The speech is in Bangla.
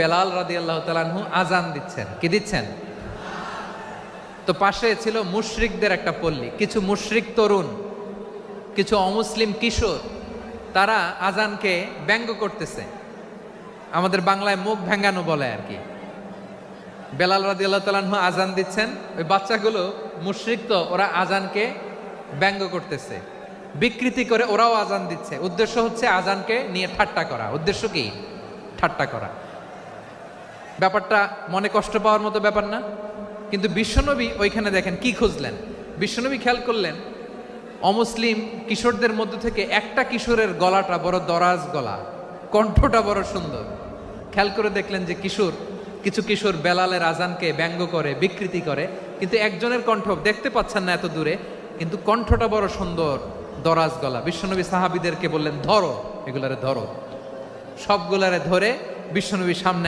বেলাল রাদিয়াল্লাহু তাআলা আনহু আজান দিচ্ছেন। কি দিচ্ছেন? তো পাশে ছিল মুশরিকদের একটা পল্লী, কিছু মুশরিক তরুণ, কিছু অমুসলিম কিশোর, তারা আজানকে ব্যঙ্গ করতেছে। আমাদের বাংলায় মুখ ভেঙ্গানো বলে আর কি। বেলাল রাদিয়াল্লাহু তাআলা আনহু আজান দিচ্ছেন, ওই বাচ্চাগুলো মুশরিক, তো ওরা আজানকে ব্যঙ্গ করতেছে, বিকৃতি করে ওরাও আজান দিচ্ছে। উদ্দেশ্য হচ্ছে আজানকে নিয়ে ঠাট্টা করা। উদ্দেশ্য কি? ঠাট্টা করা। ব্যাপারটা মনে কষ্ট পাওয়ার মতো ব্যাপার না? কিন্তু বিশ্বনবী ওইখানে দেখেন কি খুঁজলেন। বিশ্বনবী খেয়াল করলেন অমুসলিম কিশোরদের মধ্য থেকে একটা কিশোরের গলাটা বড় দরাজ গলা, কণ্ঠটা বড় সুন্দর। খেয়াল করে দেখলেন যে কিছু কিশোর বেলালের আজানকে ব্যঙ্গ করে, বিকৃতি করে, কিন্তু একজনের কণ্ঠ দেখতে পাচ্ছেন না এত দূরে, কিন্তু কণ্ঠটা বড় সুন্দর, দরাজ গলা। বিশ্বনবী সাহাবীদেরকে বললেন, ধরো এগুলারে, ধরো। সবগুলারে ধরে বিশ্বনবীর সামনে